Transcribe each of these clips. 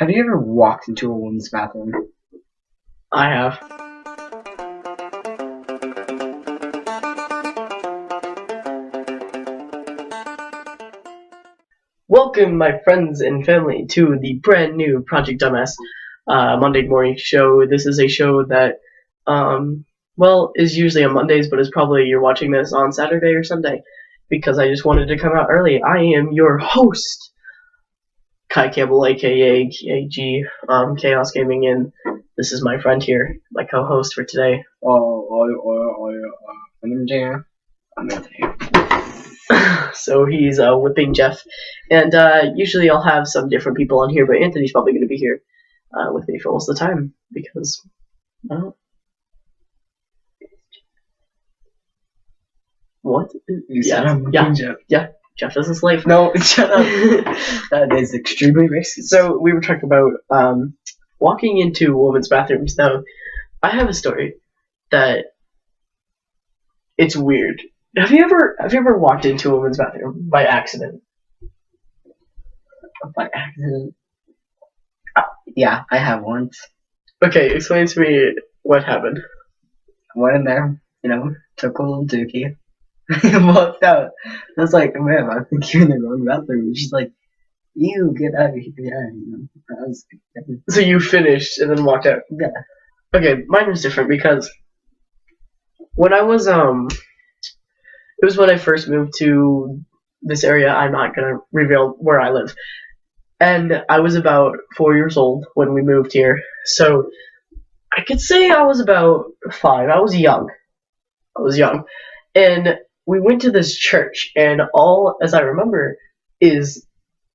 Have you ever walked into a woman's bathroom? I have. Welcome, my friends and family, to the brand new Project Dumbass Monday morning show. This is a show that, is usually on Mondays, but it's probably you're watching this on Saturday or Sunday because I just wanted to come out early. I am your host, Kai Campbell, aka KAG, Chaos Gaming, and this is my friend here, my co-host for today. I'm Anthony. So he's whipping Jeff, and usually I'll have some different people on here, but Anthony's probably going to be here with me for most of the time because what? You said I'm whipping Jeff. Yeah, Jeff is a slave. No, shut up. That is extremely racist. So we were talking about walking into women's bathrooms. Now, I have a story that it's weird. Have you ever walked into a women's bathroom by accident? By accident? Yeah, I have once. Okay, explain to me what happened. I went in there, took a little dookie, walked out. I was like, man, I think you're in the wrong bathroom. And she's like, you get out of here. Yeah, I was like, so you finished and then walked out? Yeah. Okay, mine was different because when I was it was when I first moved to this area. I'm not gonna reveal where I live. And I was about 4 years old when we moved here. So I could say I was about 5. I was young. And we went to this church, and all, as I remember, is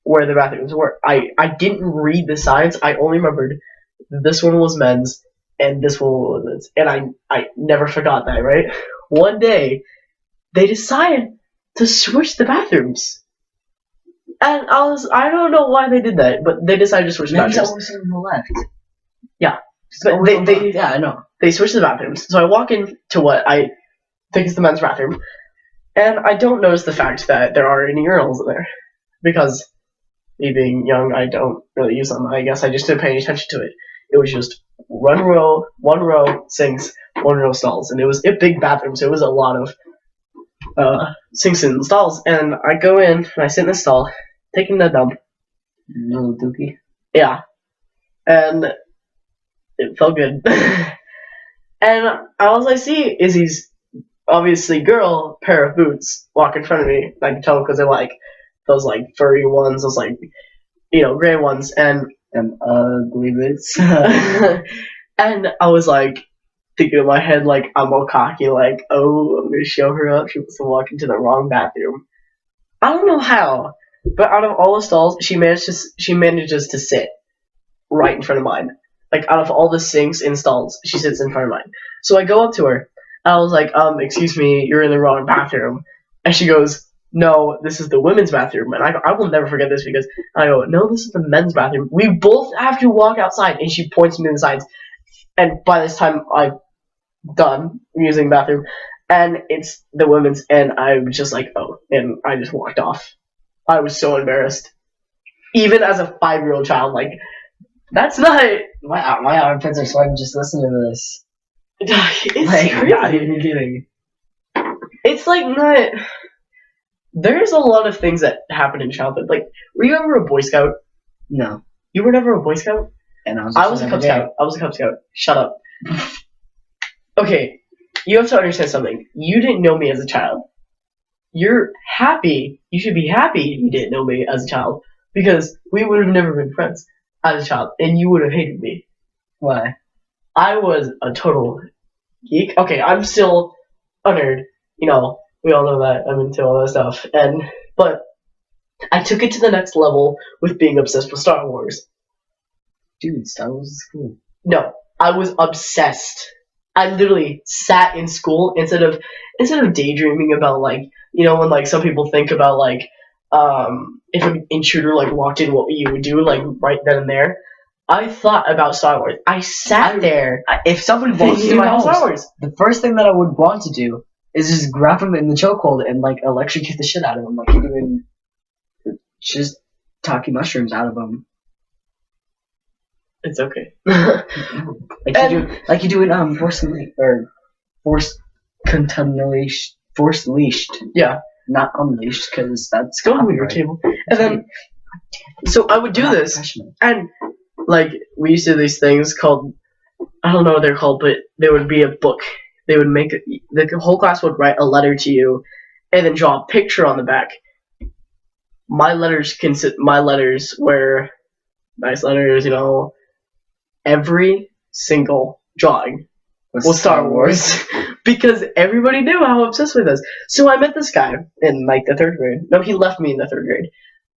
where the bathrooms were. I didn't read the signs. I only remembered this one was men's, and this one was women's. And I never forgot that, right? One day, they decided to switch the bathrooms. And I don't know why they did that, but they decided to switch the bathrooms. always on the left. Yeah. But yeah, I know. They switched the bathrooms. So I walk into what I think is the men's bathroom, and I don't notice the fact that there are any urinals in there. Because me being young, I don't really use them. I guess I just didn't pay any attention to it. It was just one row sinks, one row stalls. And it was a big bathroom, so it was a lot of sinks and stalls. And I go in, and I sit in the stall, taking the dump. Little dookie. Yeah. And it felt good. And all I see is these obviously girl pair of boots walk in front of me. I can tell because they're like those like furry ones, those like gray ones, and ugly boots. And I was like thinking in my head like I'm all cocky, like, oh, I'm gonna show her up. She must have walked into the wrong bathroom. I don't know how, but out of all the stalls, she manages to sit right in front of mine. Like, out of all the sinks and stalls, she sits in front of mine. So I go up to her, and I was like, excuse me, you're in the wrong bathroom. And she goes, no, this is the women's bathroom. And I will never forget this because I go, no, this is the men's bathroom. We both have to walk outside. And she points me to the sides. And by this time, I'm done using the bathroom. And it's the women's, and I was just like, oh. And I just walked off. I was so embarrassed. Even as a 5-year-old child, like, that's not... My armpits are sweating just listening to this. It's like, crazy. Not even kidding. It's like not... There's a lot of things that happen in childhood. Like, were you ever a Boy Scout? No. You were never a Boy Scout? And I was a Cub Scout. I was a Cub Scout. Shut up. Okay, you have to understand something. You didn't know me as a child. You're happy. You should be happy you didn't know me as a child. Because we would have never been friends as a child. And you would have hated me. Why? I was a total geek. Okay, I'm still a nerd. We all know that. I'm into all that stuff. But I took it to the next level with being obsessed with Star Wars. Dude, Star Wars is cool. No, I was obsessed. I literally sat in school instead of daydreaming about when like some people think about like if an intruder like walked in, what you would do like right then and there. I thought about Star Wars. I sat there. If somebody walked into my house, Star Wars. The first thing that I would want to do is just grab him in the chokehold and like electrocute the shit out of him, like you're doing just talking mushrooms out of him. It's okay. Like you do in forced contamination, forced leashed, Yeah. not unleashed, because that's Go to your copyright. table. And then, so I would do Not this, professional. and like we used to do these things called, I don't know what they're called, but there would be a book. They would make the whole class would write a letter to you, and then draw a picture on the back. My letters were nice letters, every single drawing was Star Wars because everybody knew how obsessed with us. So I met this guy in like the 3rd grade. No, he left me in the 3rd grade,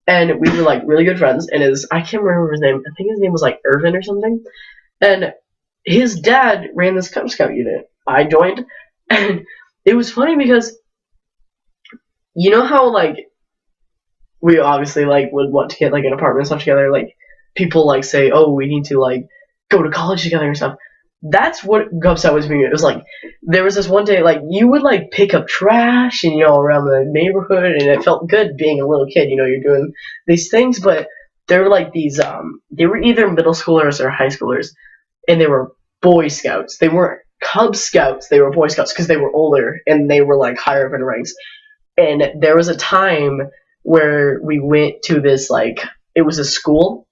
and we were like really good friends. And I can't remember his name. I think his name was like Irvin or something. And his dad ran this Cub Scout unit. I joined, and it was funny because you know how like we obviously like would want to get like an apartment and stuff together. Like people like say, oh, we need to like go to college together and stuff. That's what Cub Scout was being. It was like there was this one day like you would like pick up trash and around the neighborhood, and it felt good being a little kid. You're doing these things, but they were like these. They were either middle schoolers or high schoolers, and they were Boy Scouts. They weren't Cub Scouts. They were Boy Scouts because they were older and they were like higher up in ranks. And there was a time where we went to this like it was a school,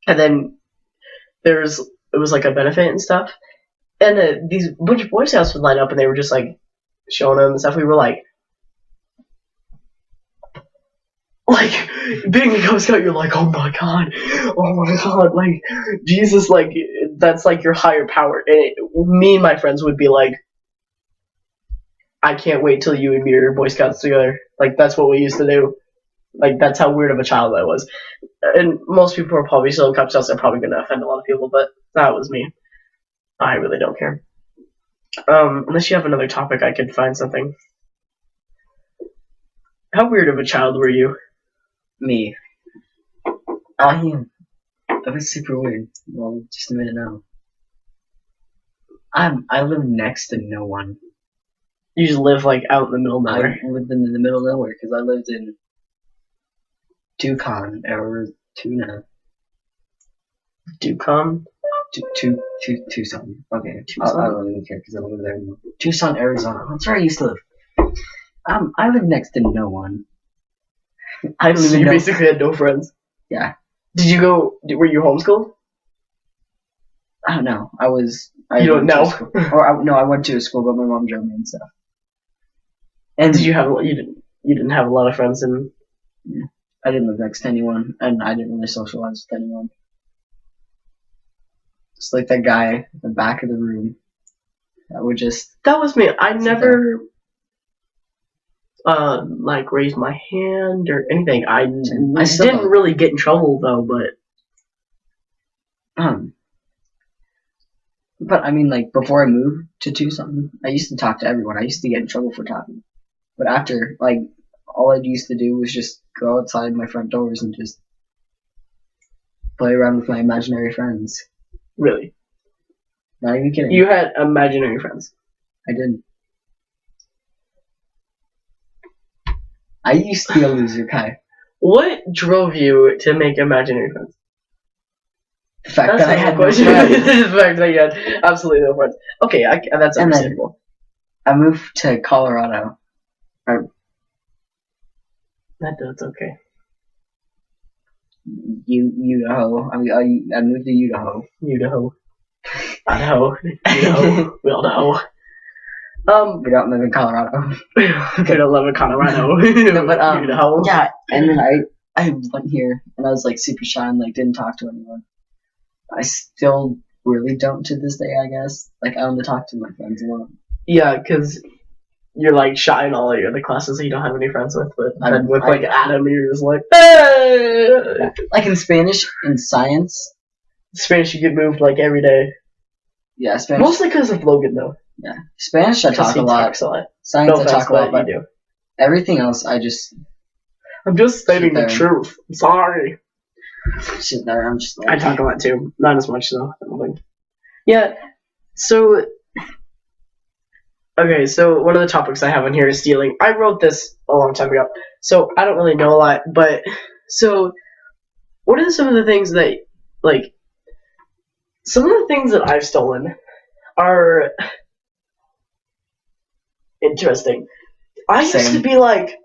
and then it was like a benefit and stuff, and these bunch of Boy Scouts would line up, and they were just like showing them and stuff. We were like being a Cub Scout, you're like, oh my god, like Jesus, like that's like your higher power. And me and my friends would be like, I can't wait till you and me are Boy Scouts together. Like that's what we used to do. Like that's how weird of a child I was. And most people are probably still in Cub Scouts. They're probably going to offend a lot of people, but that was me. I really don't care. Unless you have another topic, I could find something. How weird of a child were you? Me. I was super weird. Well, just a minute now. I live next to no one. You just live like out in the middle of nowhere. I lived in the middle of nowhere because I lived in Tucson, Arizona. Tucson? Tucson. Okay. Tucson? I don't even care because I don't live there anymore. Tucson, Arizona. That's where I used to live. I live next to no one. I don't even You know. basically had no friends. Yeah. Were you homeschooled? I don't know. You don't know? I went to a school, but my mom drove me and stuff. And You didn't have a lot of friends in... I didn't live next to anyone, and I didn't really socialize with anyone. Just like that guy in the back of the room. That would just... That was me. I never... like raise my hand or anything. I didn't really get in trouble though, but I mean, like before I moved to Tucson, I used to talk to everyone. I used to get in trouble for talking, but after, like, all I used to do was just go outside my front doors and just play around with my imaginary friends. Really? Not even kidding. You had imaginary friends. I did. I used to be a loser, Kai. What drove you to make imaginary friends? The fact That's that I not had a no question. friends. The fact that you had absolutely no friends. Okay, that's And then- understandable. I moved to Colorado. That's okay. Idaho. I moved to Idaho. Idaho. Idaho. Idaho. We all know. We don't live in Colorado. We don't live in Colorado. No, but Idaho. yeah. And then I went here and I was like super shy and like didn't talk to anyone. I still really don't to this day, I guess. Like I only talk to my friends a lot. Yeah, because you're like shy in all of your other classes that you don't have any friends with, but then with like Adam, you're just like, hey! Yeah. Like in Spanish, in science. Spanish, you get moved like every day. Yeah, Spanish. Mostly because of Logan, though. Yeah, Spanish I talk a lot. Talks a lot. Science No I talk a lot, but you do. everything else I just I'm just stating the there. truth. I'm sorry. sit there. I'm just like, I talk a lot too. Not as much though. I don't think. Yeah. So. Okay, so one of the topics I have on here is stealing. I wrote this a long time ago, so I don't really know a lot. But so, what are some of the things that like some of the things that I've stolen are interesting. I used to Same. be like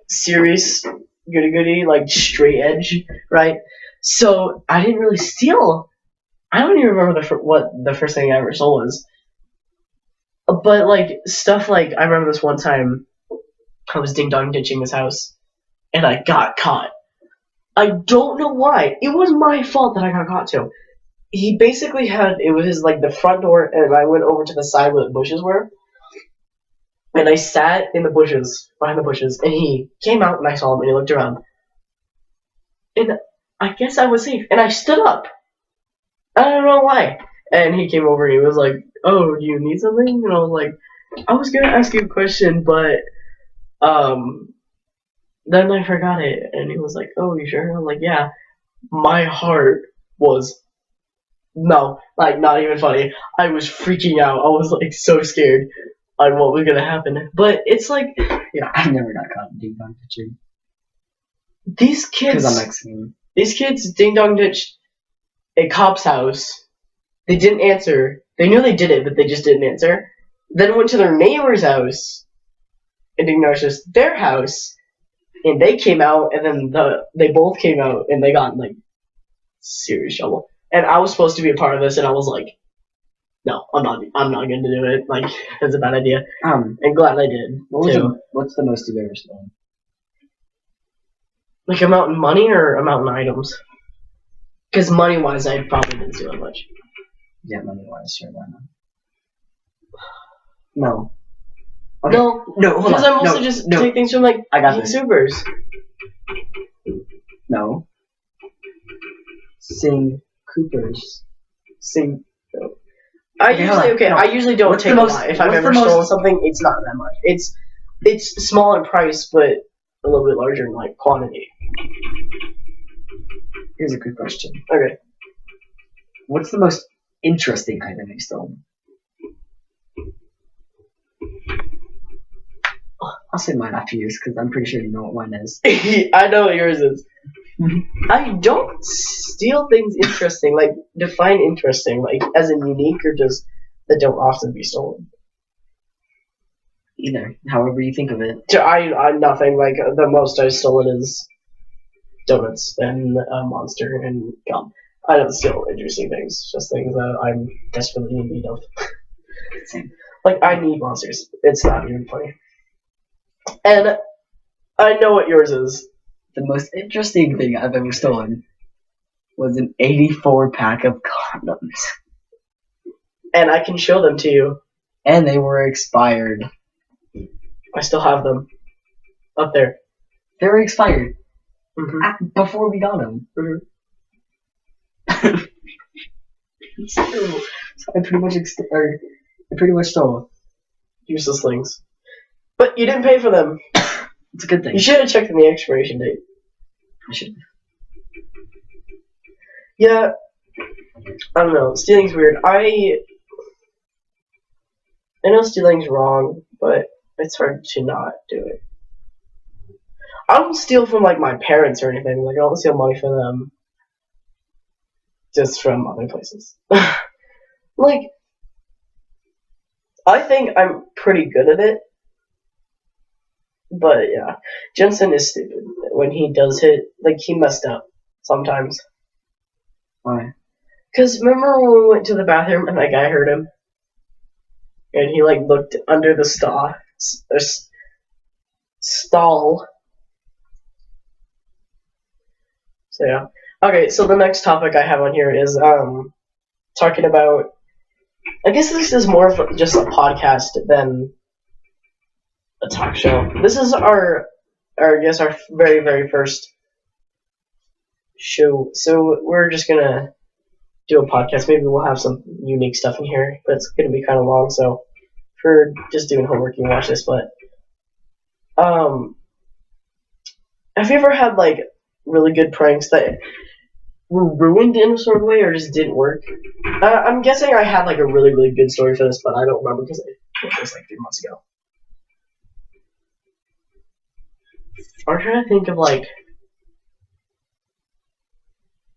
serious goody goody, like straight edge, right? So I didn't really steal. I don't even remember what the first thing I ever stole was. But like stuff like I remember this one time I was ding dong ditching his house and I got caught. I don't know why. It was my fault that I got caught too. He basically had it was like the front door and I went over to the side where the bushes were. And I sat in the bushes, behind the bushes, and he came out and I saw him and he looked around. And I guess I was safe. And I stood up. I don't know why. And he came over and he was like, "Oh, do you need something?" And I was like, "I was gonna ask you a question, but then I forgot it." And he was like, "Oh, you sure?" I'm like, "Yeah." My heart was no, like not even funny. I was freaking out. I was like so scared on what was gonna happen. But it's like, yeah, I never got caught in ding dong ditching these kids. because I'm Mexican. These kids ding dong ditched a cop's house. They didn't answer. They knew they did it, but they just didn't answer. Then went to their neighbor's house and ding donged ditched their house, and they came out, and then they both came out, and they got in like serious trouble. And I was supposed to be a part of this, and I was like, "No, I'm not going to do it. Like, it's a bad idea." And glad I did. What's the most you've ever stolen? Like amount in money or amount in items? Because money wise, I probably didn't steal that much. Yeah, money wise, sure, why not? No. Okay. No, hold because on. I mostly just take things from like I got this. supers. No. Sing Coopers. Sing. No. I usually don't take a lot. If I've ever stolen something, it's not that much. It's small in price, but a little bit larger in like quantity. Here's a good question. Okay. What's the most interesting item you've stolen? I'll say mine after yours because I'm pretty sure you know what mine is. I know what yours is. I don't steal things interesting. Like, define interesting. Like, as in unique or just that don't often be stolen? Either. However you think of it. I'm nothing. Like, the most I've stolen is donuts and Monster and gum. I don't steal interesting things. Just things that I'm desperately in need of. Same. Like, I need Monsters. It's not even funny. And I know what yours is. The most interesting thing I've ever stolen was an 84 pack of condoms. And I can show them to you. And they were expired. I still have them. Up there. They were expired. Mm-hmm. Before we got them. Mm-hmm. So I pretty much stole. Useless things. But you didn't pay for them. It's a good thing. You should have checked the expiration date. I should. Yeah. I don't know. Stealing's weird. I know stealing's wrong, but it's hard to not do it. I don't steal from like my parents or anything. Like I don't steal money from them. Just from other places. Like I think I'm pretty good at it. But yeah, Jensen is stupid when he does hit. Like he messed up sometimes. Why? Cause remember when we went to the bathroom and that guy heard him, and he like looked under the stall. So yeah. Okay, so the next topic I have on here is talking about. I guess this is more of just a podcast than a talk show. This is our very, very first show. So we're just gonna do a podcast. Maybe we'll have some unique stuff in here, but it's gonna be kind of long. So for just doing homework, you can watch this. But have you ever had like really good pranks that were ruined in a sort of way, or just didn't work? I'm guessing I had like a really, really good story for this, but I don't remember because it was like 3 months ago. I'm trying to think of like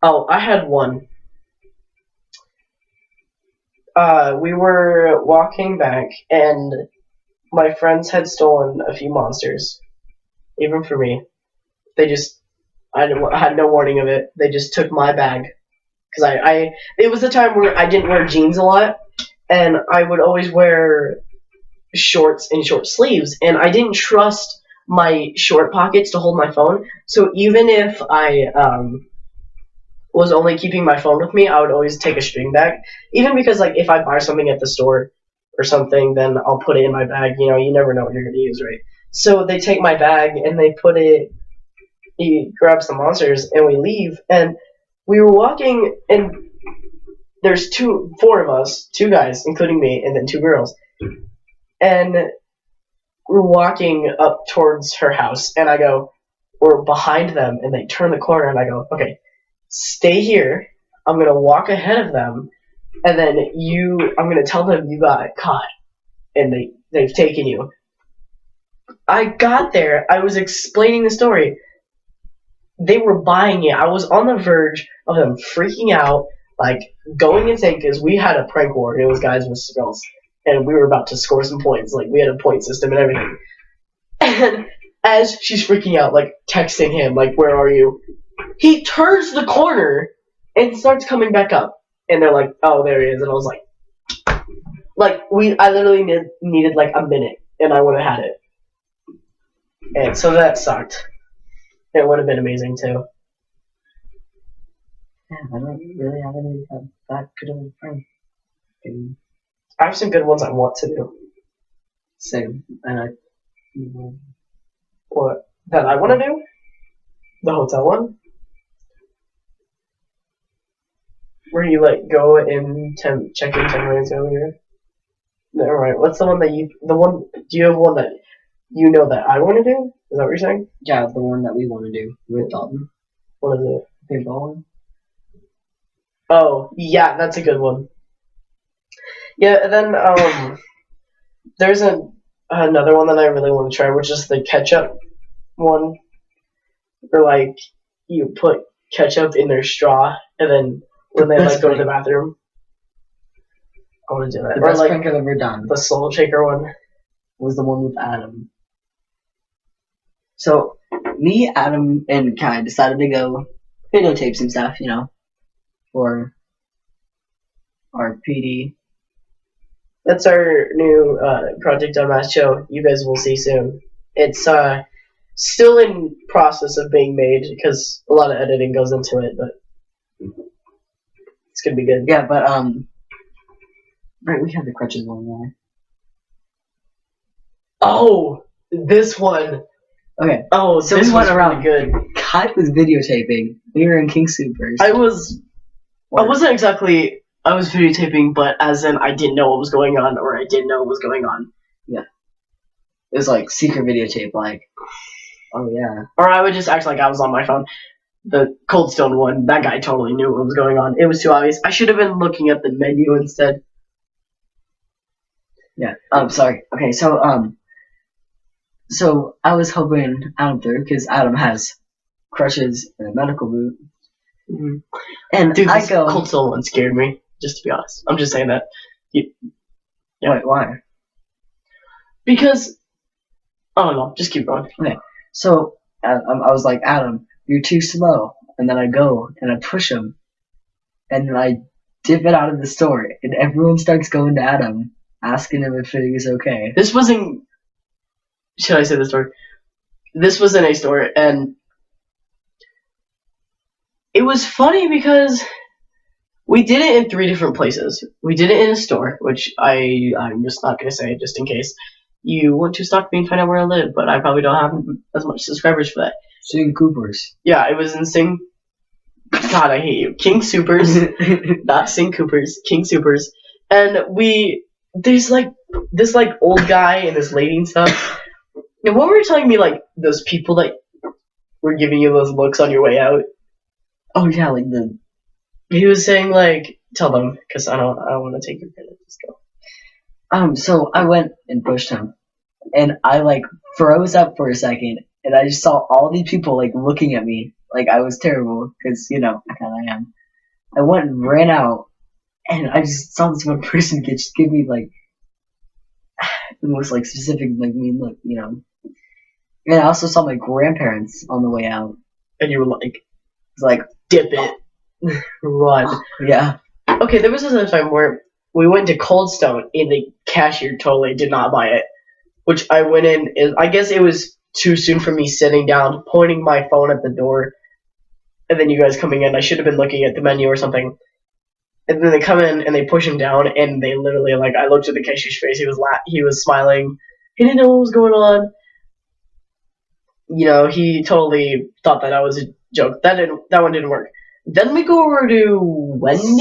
Oh, I had one. We were walking back, and my friends had stolen a few monsters, even for me. They just, I had no warning of it. They just took my bag because it was a time where I didn't wear jeans a lot, and I would always wear shorts and short sleeves, and I didn't trust my short pockets to hold my phone. So even if I was only keeping my phone with me, I would always take a string bag. Even because like if I buy something at the store or something, then I'll put it in my bag. You know, you never know what you're gonna use, right? So they take my bag and they put it. He grabs the monsters and we leave. And we were walking, and there's four of us, two guys, including me, and then two girls. And we're walking up towards her house, and I go, we're behind them, and they turn the corner, and I go, okay, stay here. I'm gonna walk ahead of them, and then I'm gonna tell them you got caught, and they've taken you. I got there. I was explaining the story. They were buying it. I was on the verge of them freaking out, like going insane because we had a prank war. It was guys versus girls, and we were about to score some points. Like we had a point system and everything. And as she's freaking out, like texting him, like "Where are you?" He turns the corner and starts coming back up, and they're like, "Oh, there he is." And I was like I literally needed like a minute, and I would have had it. And so that sucked. It would have been amazing too. Yeah, I don't really have any that good of a friend. I have some good ones I want to do. Same, and What that I want to do? The hotel one, where you like go and check in 10 minutes earlier. Never mind. What's the one that you? The one? Do you have one that you know that I want to do? Is that what you're saying? yeah, the one that we want to do with Dalton, What is it? paintball one. Oh, yeah, that's a good one. Yeah, and then there's another one that I really want to try, which is the ketchup one, where like you put ketchup in their straw, and then when they like go to the bathroom, I want to do that. The Or best like prank I've ever done the Soul Shaker one. was the one with Adam. So me, Adam, and Kai decided to go videotape some stuff, you know, for our PD. That's our new Project Unmasked show. You guys will see soon. It's still in process of being made because a lot of editing goes into it, but it's gonna be good. Yeah, but right, we had the crutches one there. Oh, this one. Okay, Oh, so this we went was around. really good. Kai was videotaping. We were in King Supers. I wasn't exactly. I was videotaping, but as in I didn't know what was going on, or I didn't know what was going on. Yeah. It was like secret videotape, like, oh yeah. Or I would just act like I was on my phone. The Cold Stone one, that guy totally knew what was going on. It was too obvious. I should have been looking at the menu instead. Yeah. Sorry. Okay, so I was helping Adam through because Adam has crutches and a medical boot. Mm-hmm. And Dude, I this go, Cold Stone one scared me, just to be honest. I'm just saying that. Yeah. wait, why? Because, I don't know, just keep going. Okay, so I was like, Adam, you're too slow. And then I go and I push him. And then I dip it out of the store. And everyone starts going to Adam, asking him if he was okay. This wasn't. Should I say the story? This was in a store, and it was funny because we did it in 3 different places. We did it in a store, which I'm just not going to say just in case you want to stalk me and find out where I live, but I probably don't have as much subscribers for that. Sing Coopers. Yeah, it was in Sing. God, I hate you. King Supers. Not Sing Coopers. King Supers. And there's like this like old guy and this lady and stuff. And what were you telling me, like, those people that were giving you those looks on your way out? Oh yeah, like He was saying, like, tell them, because I don't want to take your credit. Just go. So I went and pushed him, and I like froze up for a second, and I just saw all these people like looking at me, Like I was terrible because I kind of am. I went and ran out, and I just saw this one person just give me like the most like specific like mean look, And I also saw my grandparents on the way out. And you were like, It's like, dip it, run. yeah. Okay, there was this other time where we went to Cold Stone and the cashier totally did not buy it. Which I went in, and I guess it was too soon for me sitting down, pointing my phone at the door, and then you guys coming in. I should have been looking at the menu or something. And then they come in and they push him down, and they literally like I looked at the cashier's face. He was smiling. He didn't know what was going on. He totally thought that was a joke. That one didn't work. Then we go over to Wendy's.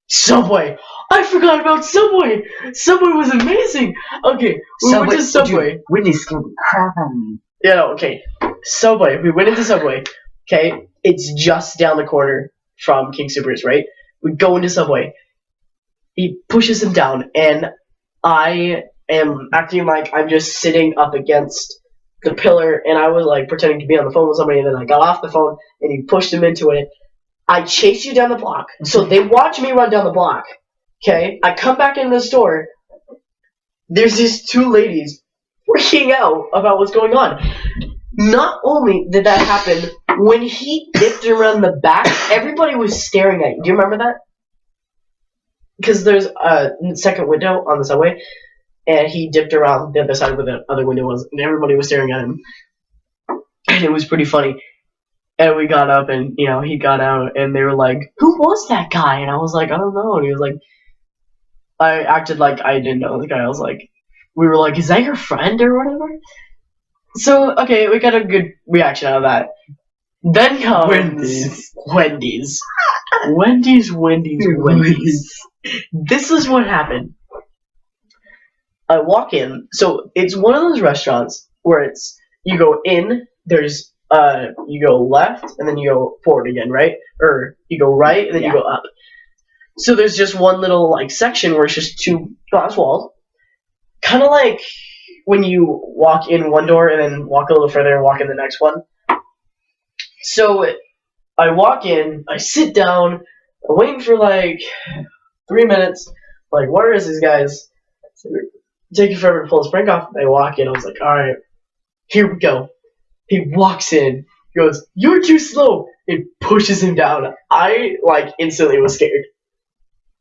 Subway. I forgot about Subway. Subway was amazing. Okay, we went to Subway. Wendy's scared the crap out of me. Yeah, no, okay. Subway. We went into Subway. Okay, it's just down the corner from King Soopers, right? We go into Subway. He pushes him down, and I am acting like I'm just sitting up against the pillar, and I was like pretending to be on the phone with somebody, and then I got off the phone, and he pushed him into it. I chase you down the block, so they watch me run down the block. Okay, I come back in the store. There's these two ladies freaking out about what's going on. Not only did that happen, when he dipped around the back, everybody was staring at you. Do you remember that? Because there's a second window on the Subway, and he dipped around the other side where the other window was, and everybody was staring at him. And it was pretty funny. And we got up, and, he got out, and they were like, who was that guy? And I was like, I don't know. And he was like, I acted like I didn't know the guy. I was like, we were like, is that your friend or whatever? So, okay, we got a good reaction out of that. Then comes Wendy's. Wendy's. This is what happened. I walk in. So, it's one of those restaurants where it's, you go in, there's, you go left, and then you go forward again, right? Or you go right, and then you go up. So there's just one little section where it's just two glass walls. Kind of like when you walk in one door and then walk a little further and walk in the next one. So I walk in, I sit down, I'm waiting for 3 minutes. Like, where is these guys? So taking forever to pull his prank off. I walk in, I was like, alright, here we go. He walks in, goes, you're too slow. It pushes him down. I instantly was scared.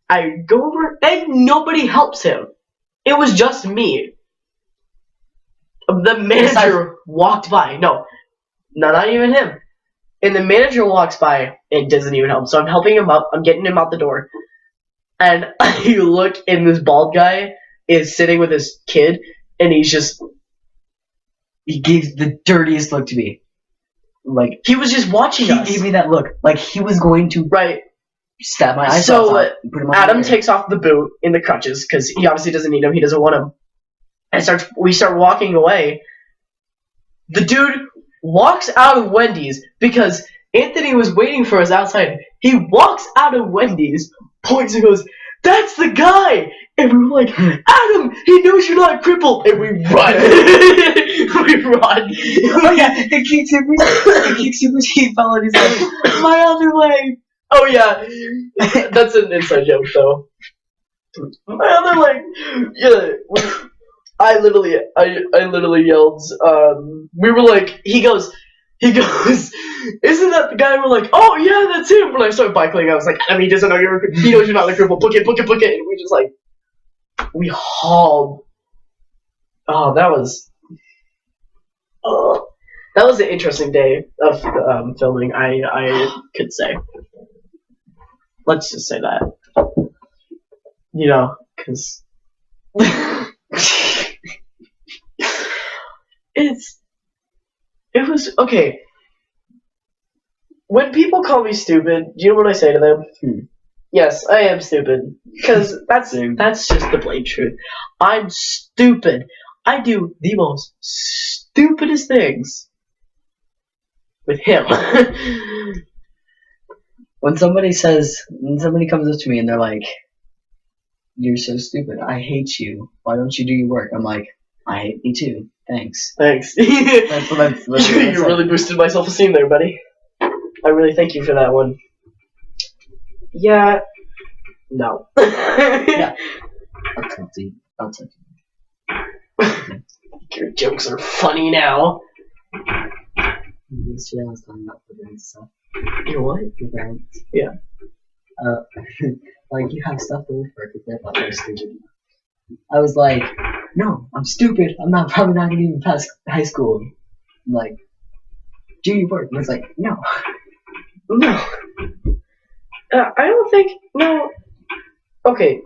I go over and nobody helps him. It was just me. The manager walked by. No, not even him. And the manager walks by and doesn't even help. So I'm helping him up. I'm getting him out the door. And you look, and this bald guy is sitting with his kid, and he gave the dirtiest look to me. He was just watching us. He gave me that look. Like he was going to stab my eyes out. So Adam takes off the boot in the crutches because he obviously doesn't need them. He doesn't want them. And we start walking away. The dude walks out of Wendy's because Anthony was waiting for us outside. He walks out of Wendy's, points and goes, "That's the guy!" And we were like, "Adam, he knows you're not crippled!" And we run. We run. Oh yeah, the King Soopers, he followed his leg. My other leg. Oh yeah, that's an inside joke though. My other leg. Yeah, I literally yelled. We were like, he goes, isn't that the guy? We're like, oh yeah, that's him. When I started biking, I was like, Adam, he doesn't know he knows you're not the cripple. Book it. And we just we hauled. Oh, that was an interesting day of filming. I could say. Let's just say that. Because it was okay. When people call me stupid, do you know what I say to them? Yes, I am stupid. Because that's just the plain truth. I'm stupid. I do the most stupidest things with him. When somebody comes up to me and they're like, "You're so stupid. I hate you. Why don't you do your work?" I'm like, I hate me too. Thanks. Thanks. That's You really boosted my self-esteem there, buddy. I really thank you for that one. Yeah. No. Yeah. I'll talk to you. I'll talk to you. Your jokes are funny now. Yesterday I was talking about the brand stuff. You what? The brands. Yeah. Like you have stuff to work for because I thought they were stupid. I was like, no, I'm stupid. I'm probably not gonna even pass high school. I'm like, do your work. And it's like, no. No. I don't think. No. Okay.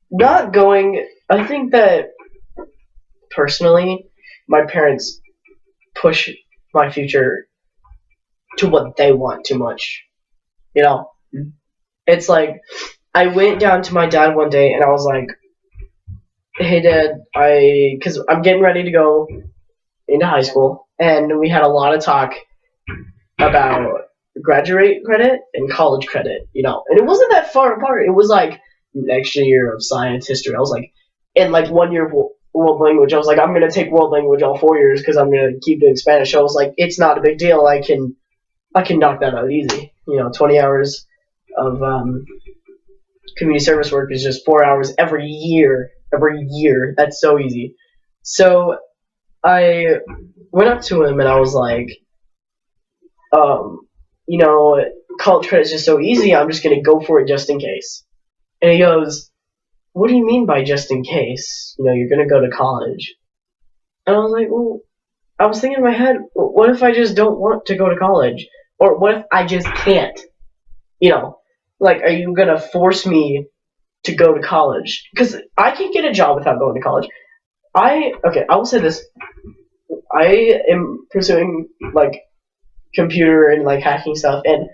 Not going. I think that personally, my parents push my future to what they want too much. You know? Mm-hmm. It's like, I went down to my dad one day and I was like, hey dad, because I'm getting ready to go into high school, and we had a lot of talk about graduate credit and college credit, you know, and it wasn't that far apart. It was like next year of science, history. I was like, in like 1 year of world language, I was like, I'm gonna take world language all 4 years because I'm gonna keep doing Spanish. So I was like, it's not a big deal. I can knock that out easy. You know, 20 hours of community service work is just 4 hours every year. That's so easy. So I went up to him and I was like, you know, college credit is just so easy. I'm just gonna go for it just in case. And he goes, what do you mean by just in case? You know, you're gonna go to college. And I was like, well, I was thinking in my head, what if I just don't want to go to college? Or what if I just can't? You know, like, are you gonna force me to go to college? Because I can get a job without going to college. I will say this. I am pursuing, like, computer and, like, hacking stuff, and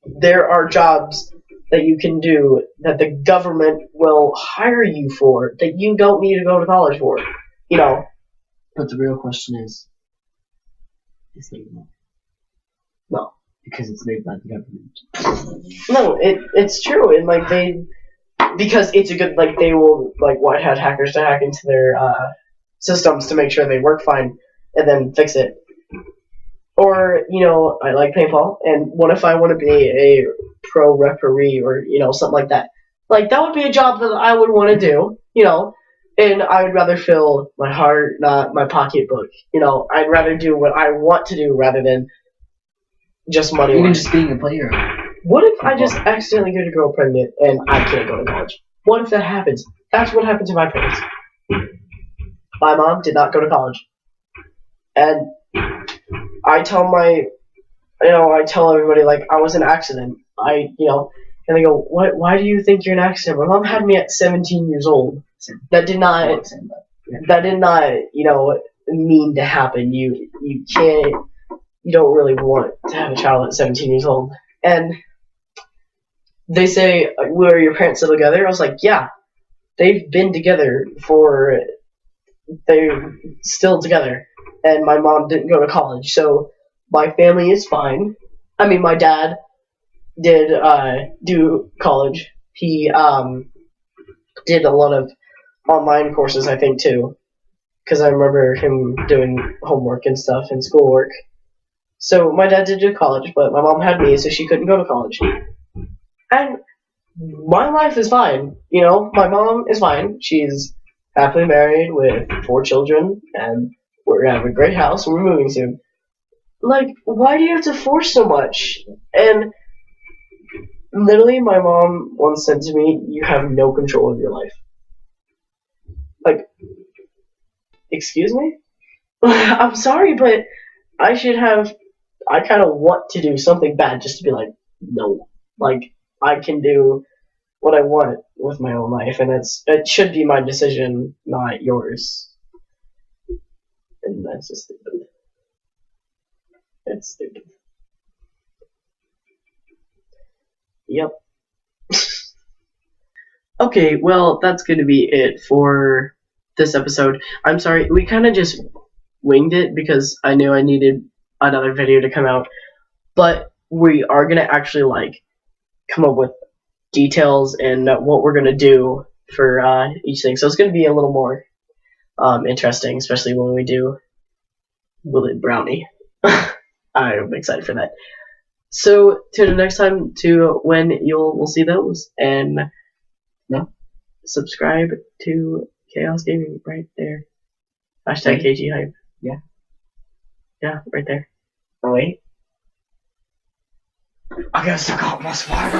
there are jobs that you can do that the government will hire you for that you don't need to go to college for, you know. But the real question is it enough? No. Because it's made by the government. No, it's true, and like because it's a good, like, they will, like, white hat hackers to hack into their systems to make sure they work fine and then fix it. Or, you know, I like paintball, and what if I want to be a pro referee or, you know, something like that? Like, that would be a job that I would want to do, you know, and I would rather fill my heart, not my pocketbook. You know, I'd rather do what I want to do rather than just money. Even just being a player. What if I just accidentally get a girl pregnant and I can't go to college? What if that happens? That's what happened to my parents. My mom did not go to college. And I tell everybody, like, I was an accident. And they go, why do you think you're an accident? My mom had me at 17 years old. That did not, you know, mean to happen. You don't really want to have a child at 17 years old. And they say, were your parents still together? I was like, yeah, they've been together they're still together. And my mom didn't go to college, so my family is fine. I mean, my dad did do college. He did a lot of online courses, I think, too, because I remember him doing homework and stuff and schoolwork. So my dad did do college, but my mom had me, so she couldn't go to college. And my life is fine. You know, my mom is fine. She's happily married with 4 children, and we're gonna have a great house, and we're moving soon. Like, why do you have to force so much? And literally, my mom once said to me, you have no control of your life. Like, excuse me? I'm sorry, but I kind of want to do something bad just to be like, no. Like, I can do what I want with my own life, and it should be my decision, not yours. And that's just stupid. It's stupid. Yep. Okay, well, that's going to be it for this episode. I'm sorry, we kind of just winged it because I knew I needed another video to come out. But we are going to actually, like, come up with details and what we're going to do for each thing. So it's going to be a little more interesting, especially when we do Willet Brownie. I'm excited for that. So tune in next time to when we'll see those, and subscribe to Chaos Gaming right there. Hashtag KG Hype. Yeah. Yeah, right there. Oh wait. I gotta suck out my spider.